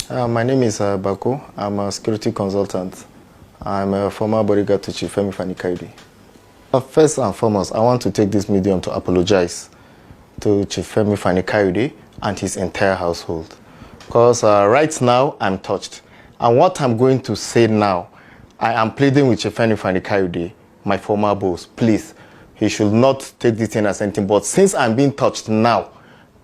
My name is Bako. I'm a security consultant. I'm a former bodyguard to Chief Femi Fani-Kayode. First and foremost, I want to take this medium to apologize to Chief Femi Fani-Kayode and his entire household. Because right now, I'm touched. And what I'm going to say now, I am pleading with Chief Femi Fani-Kayode, my former boss. Please, he should not take this thing as anything. But since I'm being touched now,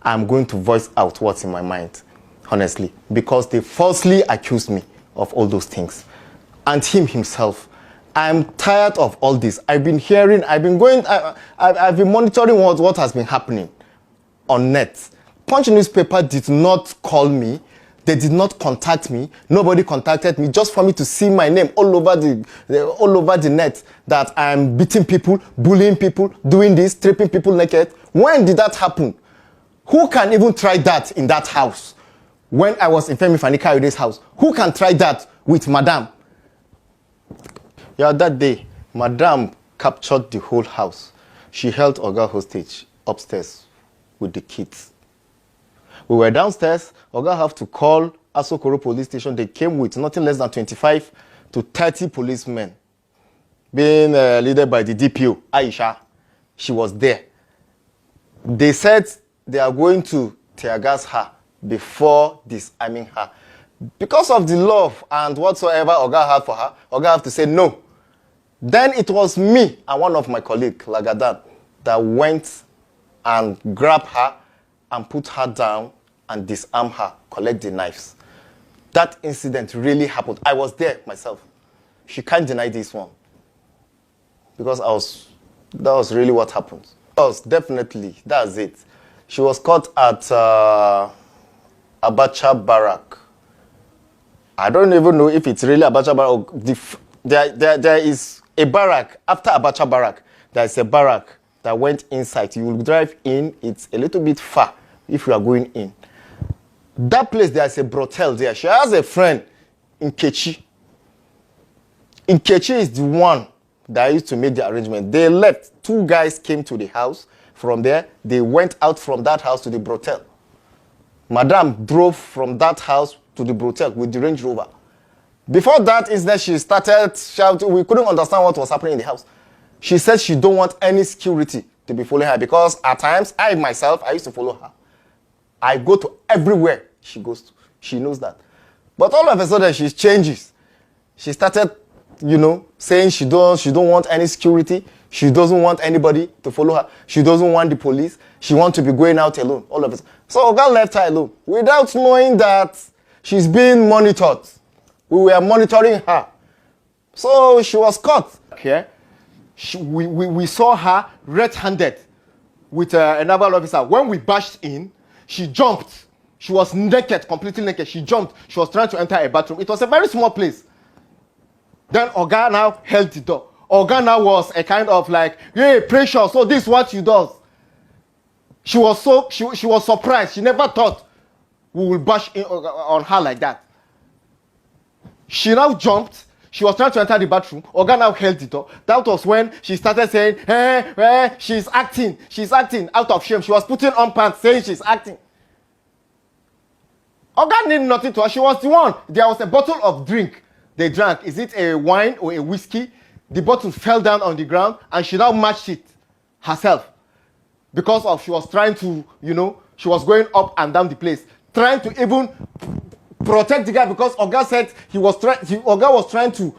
I'm going to voice out what's in my mind. Honestly, because they falsely accused me of all those things. And him himself. I'm tired of all this. I've been hearing, I've been monitoring what has been happening on net. Punch newspaper did not call me. They did not contact me. Nobody contacted me just for me to see my name all over the net that I'm beating people, bullying people, doing this, stripping people naked. When did that happen? Who can even try that in that house? When I was in Femi Fani-Kayode's house, who can try that with Madam? Yeah, that day, Madam captured the whole house. She held Oga hostage upstairs with the kids. We were downstairs. Oga have to call Asokoro Police Station. They came with nothing less than 25 to 30 policemen, being led by the DPO Aisha. She was there. They said they are going to tear gas her before disarming her. Because of the love and whatsoever Oga had for her, Oga have to say no. Then it was me and one of my colleagues, Lagadan, that went and grabbed her and put her down and disarm her, collect the knives. That incident really happened. I was there myself. She can't deny this one. Because that was really what happened. Definitely, that's it. She was caught at Abacha Barrack. I don't even know if it's really Abacha Barrack. There is a barrack after Abacha Barrack. There is a barrack that went inside. You will drive in. It's a little bit far if you are going in. That place, there is a brothel there. She has a friend in Kechi. In Kechi is the one that used to make the arrangement. They left. Two guys came to the house. From there, they went out from that house to the brothel. Madam drove from that house to the brothel with the Range Rover. Before that incident, she started shouting. We couldn't understand what was happening in the house. She said she don't want any security to be following her because at times, I myself, I used to follow her. I go to everywhere she goes to. She knows that. But all of a sudden, she changes. She started, saying she don't want any security. She doesn't want anybody to follow her. She doesn't want the police. She wants to be going out alone. All of it. So Oga left her alone without knowing that she's being monitored. We were monitoring her. So she was caught. Okay. We saw her red-handed with a naval officer. When we bashed in, she jumped. She was naked, completely naked. She jumped. She was trying to enter a bathroom. It was a very small place. Then Oga now held the door. Oga now was a kind of like, hey, precious, so this is what she does. She was surprised. She never thought we would bash on her like that. She now jumped. She was trying to enter the bathroom. Oga now held the door. That was when she started saying, hey, she's acting. She's acting out of shame. She was putting on pants saying she's acting. Oga did nothing to her. She was the one. There was a bottle of drink they drank. Is it a wine or a whiskey? The bottle fell down on the ground and she now matched it herself. Because of she was trying to, she was going up and down the place. Trying to even protect the guy because Oga said Oga was trying to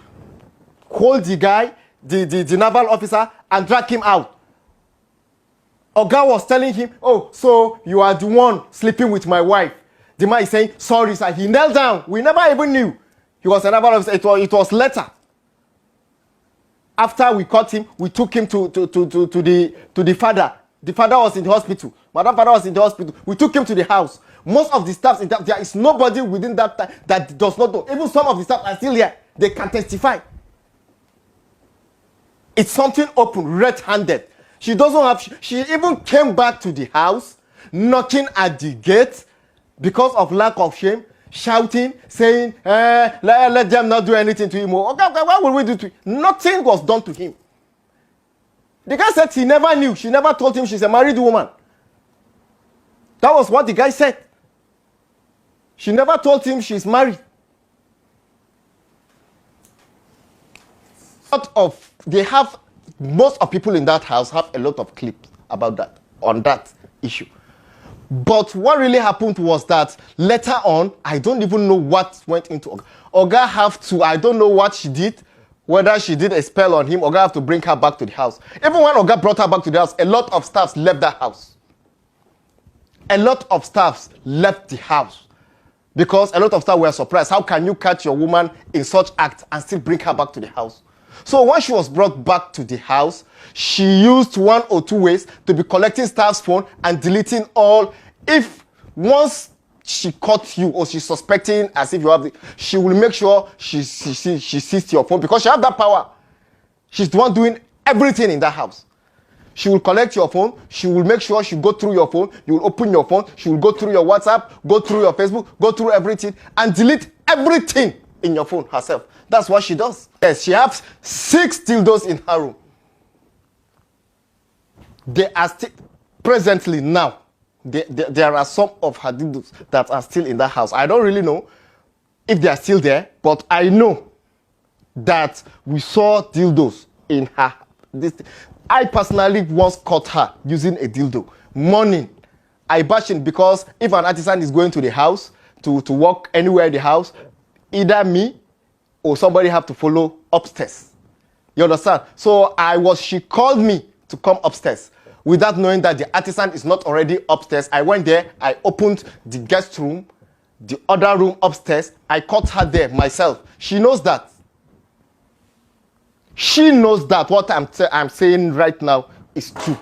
hold the guy, the naval officer, and drag him out. Oga was telling him, oh, so you are the one sleeping with my wife. The man is saying, sorry, sir. He knelt down. We never even knew he was a naval officer. It was later. After we caught him, we took him to the father. The father was in the hospital. Madam father was in the hospital. We took him to the house. Most of the staff, there is nobody within that time that does not know. Even some of the staff are still here. They can testify. It's something open, red-handed. She doesn't have. She even came back to the house, knocking at the gate because of lack of shame, shouting, saying, let them not do anything to him. Okay, what will we do to him? Nothing was done to him. The guy said he never knew. She never told him she's a married woman. That was what the guy said. She never told him she's married. Most of people in that house have a lot of clips about that, on that issue. But what really happened was that later on, I don't even know what went into Oga. Oga have to, I don't know what she did, whether she did a spell on him. Oga have to bring her back to the house. Even when Oga brought her back to the house, a lot of staffs left that house. A lot of staffs left the house because a lot of staff were surprised. How can you catch your woman in such act and still bring her back to the house? So when she was brought back to the house, she used 1 or 2 ways to be collecting staff's phone and deleting all. If once she caught you or she's suspecting as if you have she will make sure she sees your phone because she has that power. She's the one doing everything in that house. She will collect your phone. She will make sure she go through your phone. You will open your phone. She will go through your WhatsApp, go through your Facebook, go through everything and delete everything in your phone herself. That's what she does. Yes, she has 6 dildos in her room. They are still, presently now, there are some of her dildos that are still in that house. I don't really know if they are still there, but I know that we saw dildos in her. I personally once caught her using a dildo. Morning, I bashed it because if an artisan is going to the house to walk anywhere in the house, either me or somebody have to follow upstairs. You understand? So she called me to come upstairs without knowing that the artisan is not already upstairs. I went there, I opened the guest room, the other room upstairs. I caught her there myself. She knows that. She knows that what I'm saying right now is true.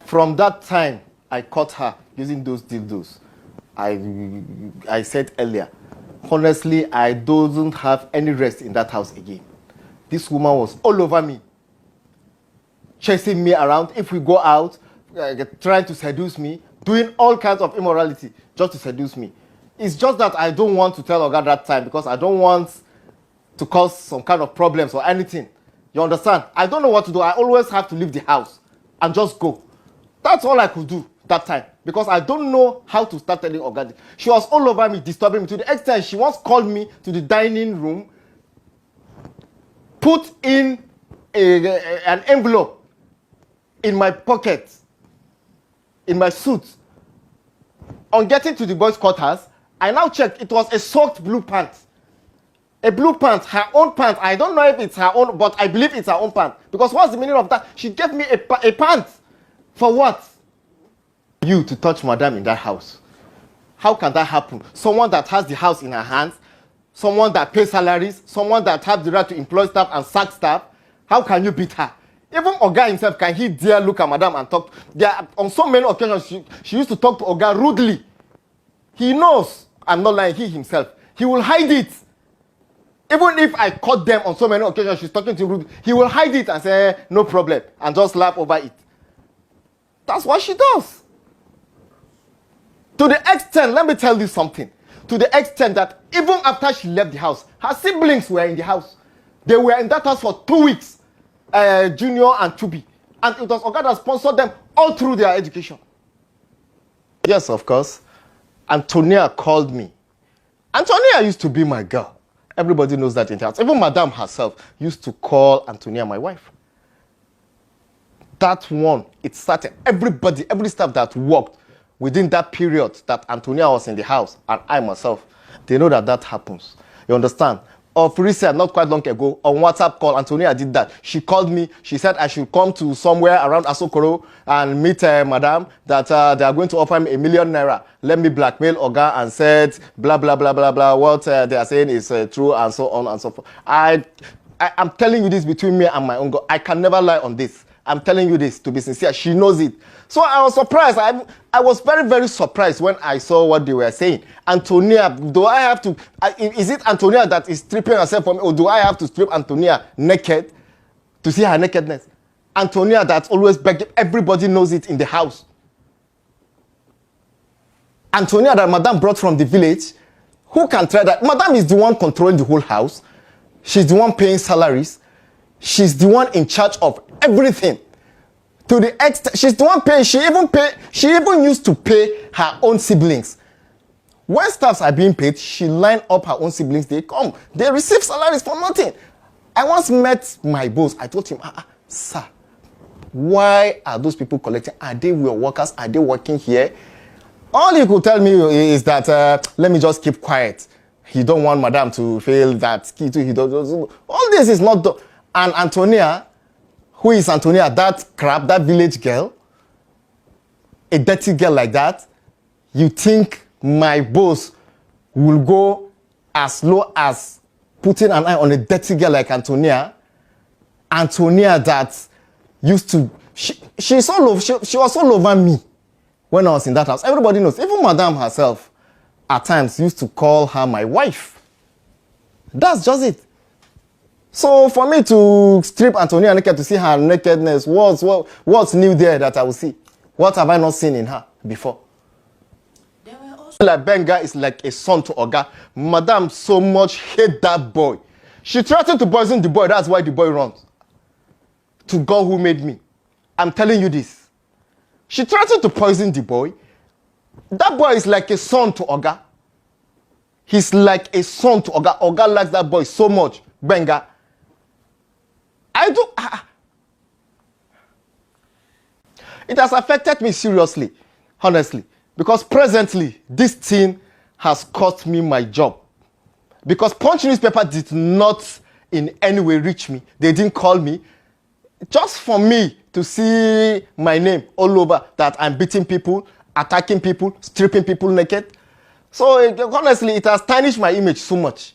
From that time, I caught her using those dildos. I said earlier, honestly, I don't have any rest in that house again. This woman was all over me, chasing me around. If we go out, trying to seduce me, doing all kinds of immorality just to seduce me. It's just that I don't want to tell Oga that time because I don't want to cause some kind of problems or anything. You understand? I don't know what to do. I always have to leave the house and just go. That's all I could do that time because I don't know how to start telling Oga. She was all over me, disturbing me to the extent she once called me to the dining room, put in an envelope in my pocket, in my suit. On getting to the boys' quarters, I now checked. It was a soaked blue pant. A blue pant, her own pant. I don't know if it's her own, but I believe it's her own pant. Because what's the meaning of that? She gave me a pant. For what? You to touch madam in that house. How can that happen? Someone that has the house in her hands, someone that pays salaries, someone that has the right to employ staff and sack staff. How can you beat her? Even Oga himself, can he dare look at madam and talk? On so many occasions, she used to talk to Oga rudely. He knows, I'm not lying, he himself. He will hide it. Even if I caught them on so many occasions, she's talking to him, he will hide it and say, no problem, and just laugh over it. That's what she does. To the extent, let me tell you something. To the extent that even after she left the house, her siblings were in the house. They were in that house for 2 weeks, Junior and Chubi. And it was Oga that sponsored them all through their education. Yes, of course. Antonia called me. Antonia used to be my girl. Everybody knows that in the house. Even Madame herself used to call Antonia my wife. That one, it started. Everybody, every staff that worked within that period that Antonia was in the house, and I myself, they know that that happens. You understand? Of recent, not quite long ago, on WhatsApp call, Antonia did that. She called me. She said I should come to somewhere around Asokoro and meet Madame, that they are going to offer me ₦1,000,000. Let me blackmail Oga and said, blah, blah, blah, blah, blah. What they are saying is true and so on and so forth. I'm telling you this between me and my own God. I can never lie on this. I'm telling you this to be sincere. She knows it. So I was surprised. I was very, very surprised when I saw what they were saying. Antonia, do I have to... is it Antonia that is stripping herself from me, or do I have to strip Antonia naked to see her nakedness? Antonia that's always begging. Everybody knows it in the house. Antonia that Madame brought from the village. Who can try that? Madame is the one controlling the whole house. She's the one paying salaries. She's the one in charge of everything. To the extent she's the one paying. She even used to pay her own siblings. When staffs are being paid, she line up her own siblings. They come. They receive salaries for nothing. I once met my boss. I told him, sir, why are those people collecting? Are they your workers? Are they working here? All he could tell me is that, let me just keep quiet. He don't want madam to fail that. He don't. All this is not done. And Antonia, who is Antonia? That crap, that village girl, a dirty girl like that, you think my boss will go as low as putting an eye on a dirty girl like Antonia? Antonia that used to, she was all over me when I was in that house. Everybody knows. Even madam herself, at times, used to call her my wife. That's just it. So for me to strip Antonia naked to see her nakedness, what's new there that I will see? What have I not seen in her before? Like Benga is like a son to Oga. Madam so much hate that boy. She threatened to poison the boy. That's why the boy runs. To God who made me. I'm telling you this. She threatened to poison the boy. That boy is like a son to Oga. He's like a son to Oga. Oga likes that boy so much. Benga. It has affected me seriously, honestly. Because presently, this thing has cost me my job. Because Punch newspaper did not in any way reach me. They didn't call me. Just for me to see my name all over, that I'm beating people, attacking people, stripping people naked. So honestly, it has tarnished my image so much.